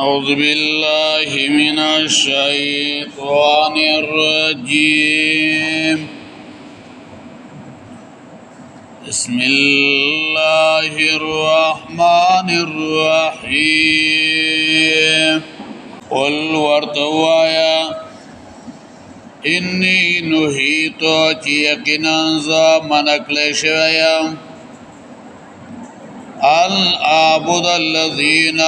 أعوذ بالله من الشيطان الرجيم. بسم الله الرحمن الرحيم. قل ورتوایا إني نهيت يقينا منکل شویم أن أعبد الذين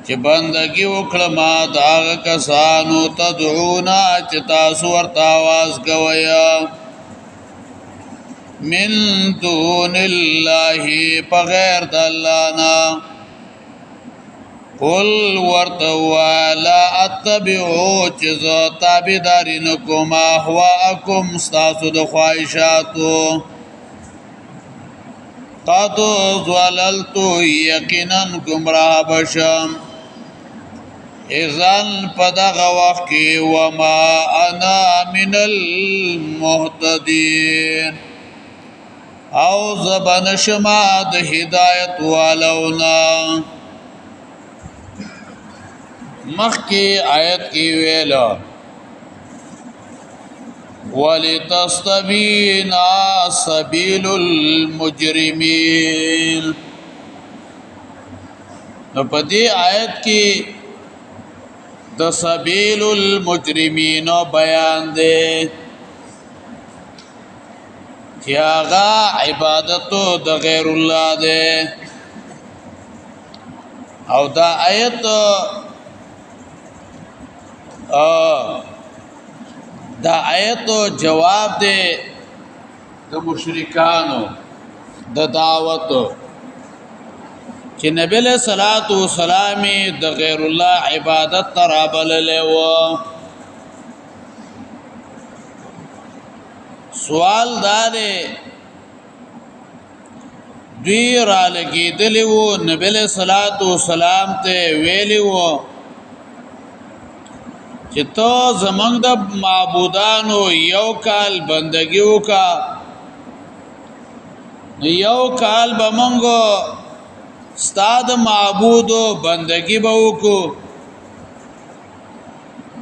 چې بندگی وکړه ما دا کسانو تدعونا چې تاسو ورته आवाज کویا من دون الله بغیر د الله نه. قل ورته ولا اتبعوا چې زه تابعداري نه کوم اهواءکم ستاسو د خواهشاتو. قد ضللت یقینا گمراه بشم اذن پدغ وقت کی وما انا من المهتدین او زبن شما د هدایت والونا. مخی آیت کی ویلا وَلِتَسْتَبِينَ سَبِيلُ الْمُجْرِمِينَ. نو پدی آیت کی د سبیل المجرمین بیان دے چې هغه عبادتو د غیر الله دے او دا آیت جواب دے د مشرکانو د دعوت چې نبی له صلوات و سلام د غیر الله عبادت ترابل له. سوال دار دوی را لګیدلی وو نبی له صلوات و سلام ته ویلی وو چې تو زمنګ د معبودانو یو کال بندگی وکا یو کال بمنګو استاد معبود بندگی به وکو.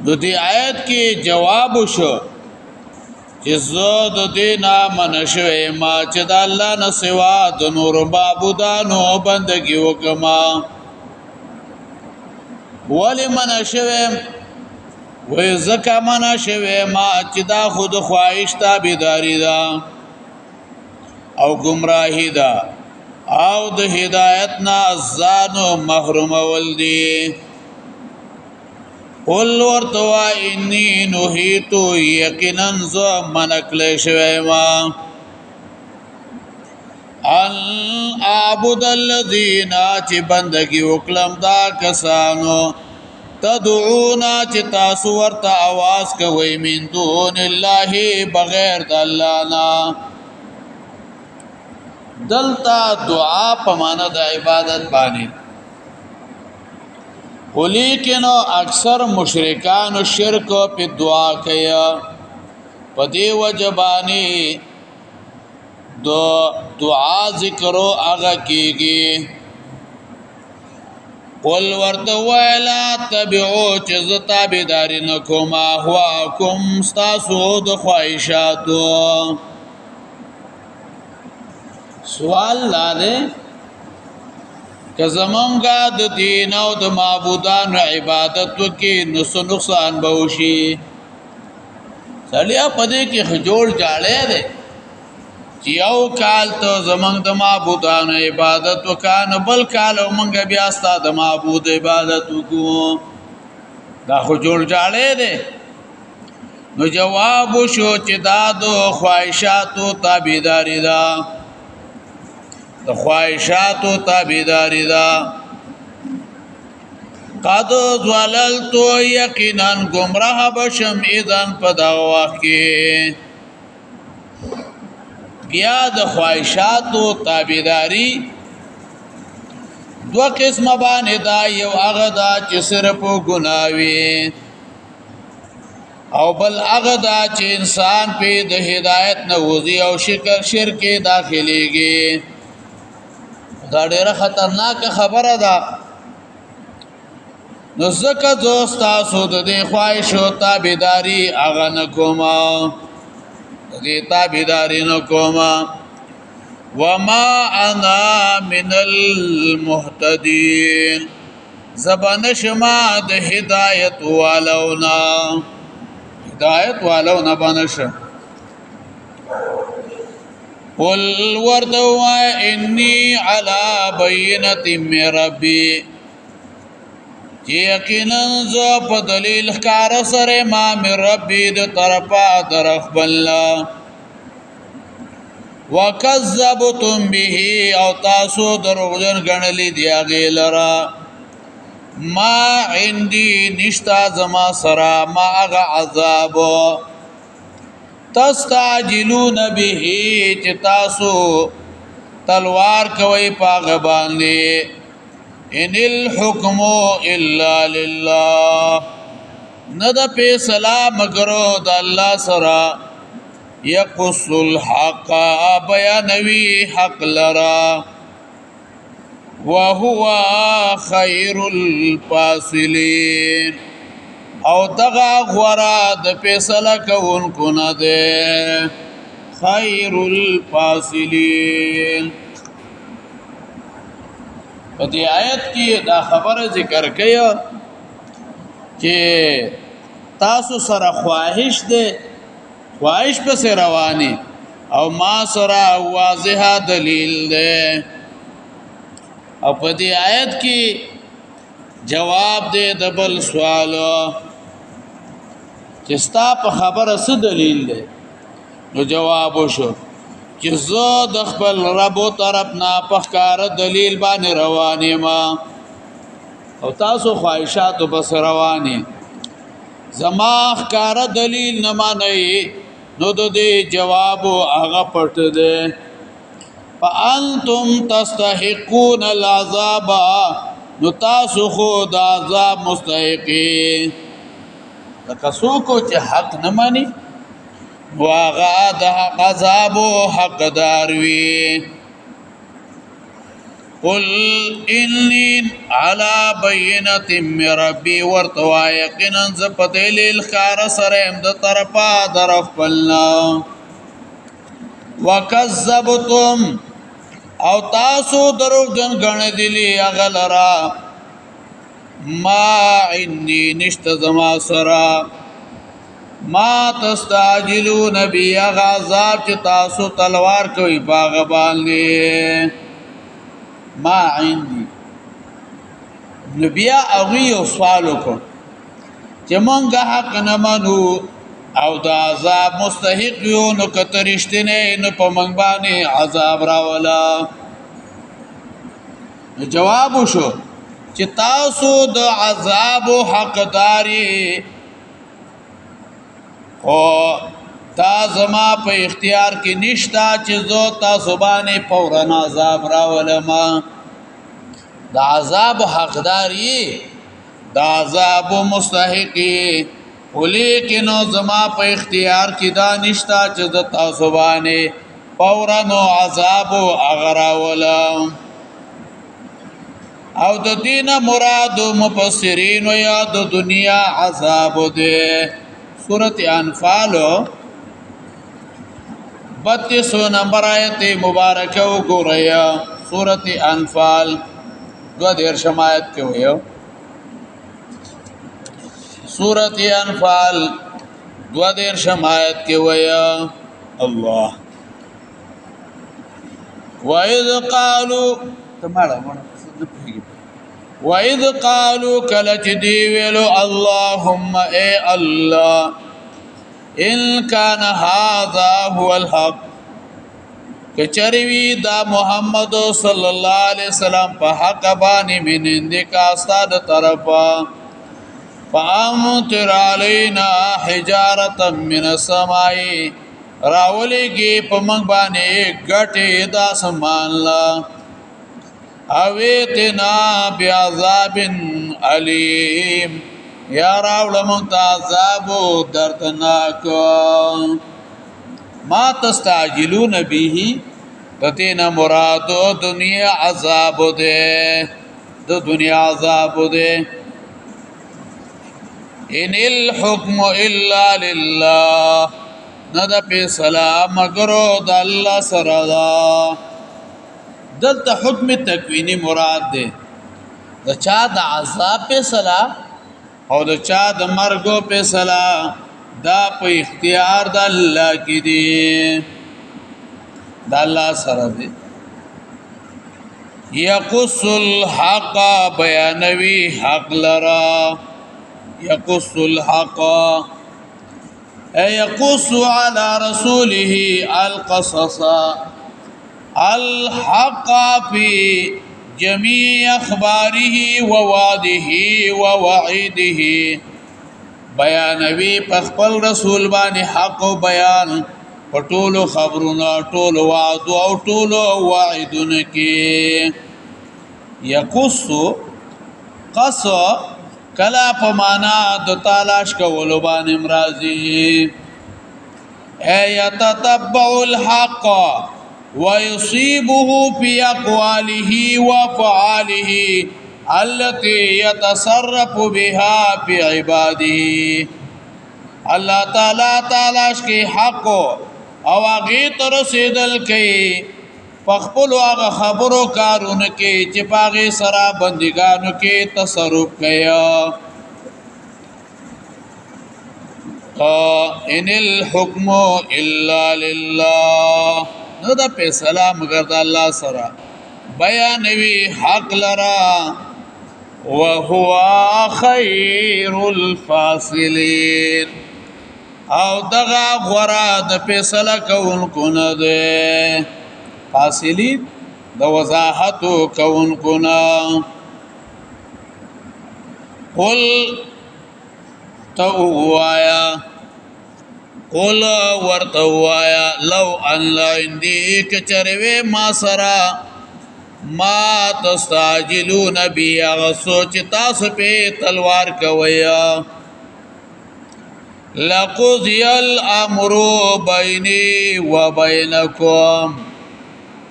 د دې آیت کې جواب شو چې زه د دې نام نشوي ما چې د الله نه سوا د نور معبودانو بندگی وکما. ولی منشوي وې زکه منا شوه ما چې دا خود خواهش تابعداري دا او گمراهی دا او د هدایت نه ځانو محروم ول دي. قل ورتوا انی نهیت یقینا ز منکل شوه ما ان اعبد الذین چې بندگی وکړم دا کسانو تدعونا چې تاسو ورته आवाज کوي من دون الله بغیر د الله نه. دلتا دعا په معنا د عبادت باندې ولیکن اکثر مشرکان شرک په دعا کوي په دی وجبانی دو دعا ذکرو هغه کیږي. قل ورته ویلا تبعو چې ز تابعداري نه کوم اهواکم ستاسو د خواهشاتو. سوال لاله که زمونږه د دین او د معبودانو عبادت وکي نو نقصان به وشي. سړیا پدې کې خجول جاړې ده چې یو کال ته زمونږ د معبودانو عبادت وکانه بل کال مونږ بیا ستاسو د معبود عبادت وکړو. دا خجول جاړې ده. نو جواب شو چې دا د خواهشاتو تابعداري ده د خواهشاتو تابعداري ده. قد ضللت یقینا گمراه بشم اذن په دا وخت کې بیا د خواهشاتو تابعداري دو قسمه باندې دا یو هغه دا چې صرف ګناوي او بل هغه دا چې انسان په د هدایت نه وځي او شرک داخليږي. دا ډیره خطرناک خبره ده نو زکه دوستا سود دې خواهش او تابعداري اغه نه کوما دې تابعداري نه کوما وما انا من المهتدين زبان شما د هدایت والونا بنش قل وردوا اني على بينه من ربي یقینا زو په دلیل ښکار سره ما من ربي د طرفا درخ بللا وکذبتم به او تاسو دروغجن غنلی دی هغه لرا ما عندي نشتا زما سرا ما هغه عذاب تستعجلون به چې تاسو تلوار کوي پاغه باندې ان الحكم الا لله ند فیصله مگر د الله سره يقص الحق بيانوي حق لرا وهو خير الفاصلين او دغه غورا د فیصله کوونکو نه ده خير الفاصلين په دې آیت کې دا خبره ذکر کړي چې تاسو سره خواهش ده خواهش پس رواني او ما سره واضح دلیل ده او په دې آیت کې جواب دې د بل سوال چې ستا په خبره څه دلیل ده نو جواب وشو چې زه د خپل رب طرف نه په ښکار دلیل باندې روانې ما او تاسو خواهشاتو بس روانې زما ښکار دلیل نه مانی نو د دې جواب هغه پټ ده فانتم تستحقون العذاب نو تاسو خو د عذاب مستحقین لکه څوک چې حق نه مانی واغا د عذاب حقدار وی قل اني على بينه من ربي ورتوا يقينا زپتل الخار سره د طرفا درف بلنا وكذبتم او تاسو دروغجن غن دي اغلرا ما عندي نشت زما سرا ما تستعجلون بي غذاب چې تاسو تلوار کوي باغ باندې ما عندي نبي اوغي او سوال وکړ چې مونږه حق نه منو او د عذاب مستحق یو نو کترشتنه نو په مونږ باندې عذاب راولا جواب وشو چې تاسو د عذاب حقداري او تا زما په اختیار کې نشتا چې زو تاسو باندې فورن عذاب راولم د عذاب حقداري د عذاب مستحقي ولیکن زما په اختیار کې دا نشتا چې د تاسو باندې فورن عذاب اغراولم او د دین مراد مفسرین یا د دنیا عذاب ده سورۃ انفال 32 نمبر آیت مبارکه وګورئ سورۃ انفال 2 آیت کې وایو سورۃ انفال 2 آیت کې وایو الله وَإِذْ قَالُوا وَإِذْ قَالُوا كَلَّتِ دِيوِلُ اللهم اے الله ان كان هذا هو الحق کچریوی دا محمد صلی الله علیه وسلم په حق باندې من اندک استاد طرفا فامطر علينا حجاره من السماء راولېږي په موږ باندې ګټه د اسمان لا اویتنا بعذاب علیم یا راول متعذاب دردناک ما تستعجلون به تتینا مراد دنیا عذاب دے دو دنیا عذاب دے ان الحكم الا لله نه د فیصله مگر د الله سره ده. دلته حکم تکوینی مراد ده د چا د عذاب فیصله او د چا د مرګ فیصله دا په اختیار د الله کې دي، د الله سره دي. یقص الحق بیانوي حق لرا، یقص الحق يقص على رسوله القصص الحق في جميع اخباره ووعده ووعيده. بیانوي په خپل رسول باندې حق او بیان په ټولو خبرونو، ټولو وعد او ټولو وعدونو کې. یقص قص کلا په معنا د تلاش کولو باندې مرضی. يتتبع الحق ويصيبه في اقواله وافعاله التي يتصرف بها في عباده. الله تعالی تلاش کی حق او هغه تر رسیدل کوي پخپل هغه خبرو کارونه کې چې پاغه سره بندګانو کې تصرف کوي. ان الحكم الا لله نو دا فیصله مگر د الله سره. بیانوي حق لرا وهو خير الفاصلين او دغه غورا د فیصله کوونکو نه ده، فاصلین د وضاحت کوونکو نه. قل توایا قل ورتوایا لو ان عندي کچروي ما سرا ما تستعجلون بي غسوچ تاسو په تلوار کویا. لقضي الامر بيني وبينكم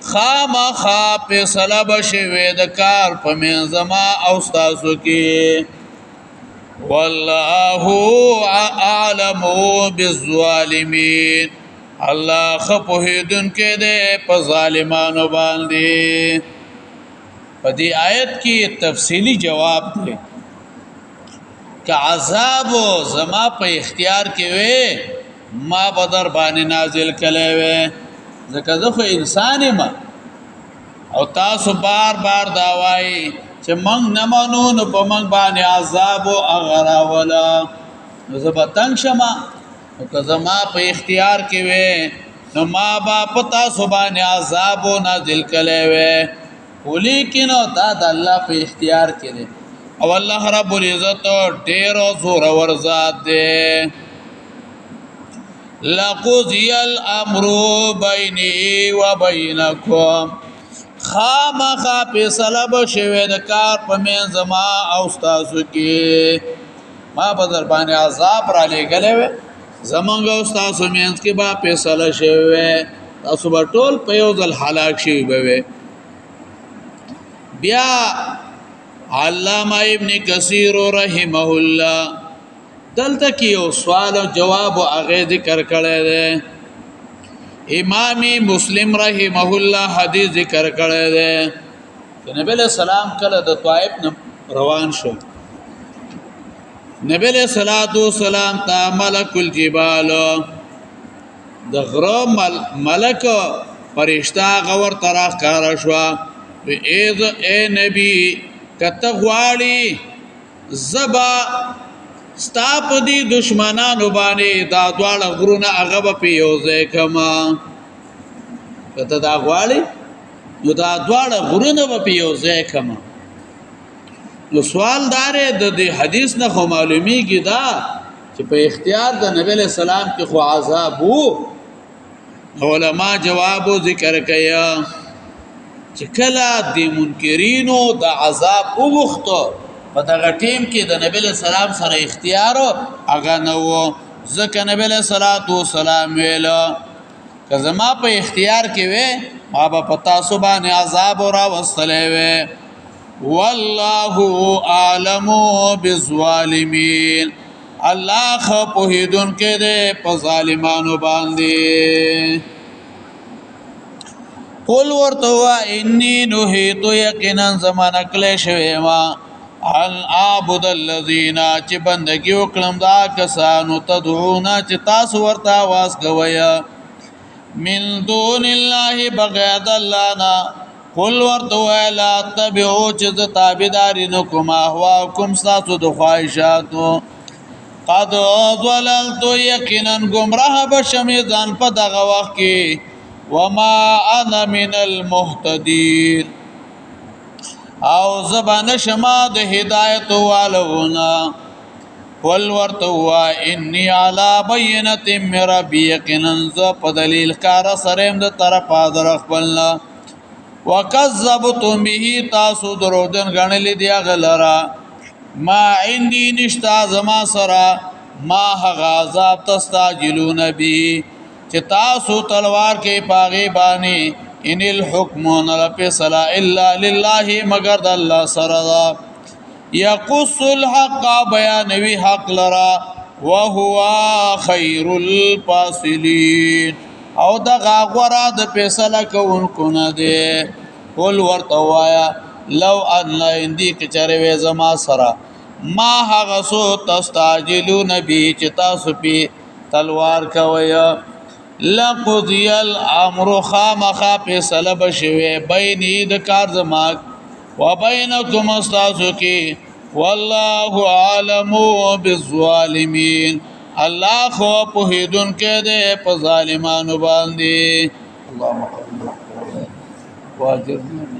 خامخا فیصله بشوي د کار په منځما او تاسو کې. والله اعلم بالظالمين الله خپوهیدون کې ده په ظالمانو باندې. په دې آیت کې تفصیلی جواب دی که عذاب زما په اختیار کې وي ما بدر باندې نازل کړي وي، ځکه زه خو انسان یم او تاسو بار بار دا وایي چې موږ نه مانو نو په موږ باندې عذاب او اغرا ولا نو زه به تنګ شم. او که زما په اختیار کې وي نو ما با پتا سو باندې عذاب نازل کړي وي، ولیکن دا د الله په اختیار کې دی او الله رب العزت ډېر زور ور ذات دی. لقضي الامر بيني وبينكم خامخا فیصله بشوي د کار په منځما او تاسو کې. ما په در باندې عذاب را لګلې و زمونږ او تاسو مینس کې با فیصله شوي، تاسو به ټول په یو ځل هلاک شي به. بیا علامه ابن کثیر رحمه الله دلته کې یو سوال او جواب او هغه ذکر کړی دی. امام مسلم رحمه الله حدیث ذکر کړی دی چې نبی له سلام کله د طائف روان شو، نبی له صلوات و سلام ته ملک الجبال د غره ملک فرشتہ غور طرف کار شو. اے نبی کته غواړي زبا ستاپ دی دشمنانو باندې دا دواړه غرونه هغه په یوځای کما. کته دا غواړي نو دا دواړه غرونه په یوځای کما. نو سوال دار د دې حدیث نه خو معلومیږي دا چې په اختیار د نبی له سلام کې خو عذاب وو. علما جواب ذکر کیا چې کله د منکرینو د عذاب وغوښتو په دغه ټیم کې د نبی له سلام سره اختیار هغه نه وو، ځکه نبی له صلوات و سلام ویل که زما په اختیار کې وې ما به پتا سو باندې عذاب را وصلې وې. والله اعلم بالظالمین الله خو پوهیدونکی دی په ظالمانو باندې. قل ورته ووایه انی نهیت یقینا زمانه کړی شوی ما ان اعبد الذین چې بندګي وکړم دا کسانو تدعونه چې تاسو ورته आवाज کوئ من دون الله بغیر د الله نه. قل ورته ووایه لا اتبعوا چې زه تابعداري نه کوم اهواکم ستاسو د خواهشاتو قد ضللت یقینا گمراه بشم ځان په دغه وخت کې وما انا من المهتدين او زبان شما د هدایت والونا. قل ورته ووایه انی علی بینة من ربی یقینا زه په دلیل کار سره یم د طرفه در خپلنا وکذبتم به تاسو درودن غنلی دی هغه لره ما عندي نشتا زما سره ما هغه عذاب تستعجلون به چې تاسو تلوار کې پاغي بانی ان الحكم نلفصل الا لله مگر د الله سره دا يقص الحق بیانوي حق لرا وهو خير الفاصلين او دا غورا د فیصله کوونکو نه دی. قل ورته ووایه لو ان عندي کچره زما سره ما هغه سو تستعجلون به چې تاسو په تلوار کوي لقضي الامر خامخا فیصله بشوي بیني د کار زما و بینکم استاسو کی والله عالم بالظالمین الله خو پوهیدون کې ده په ظالمانو باندې. اللهم واجرنا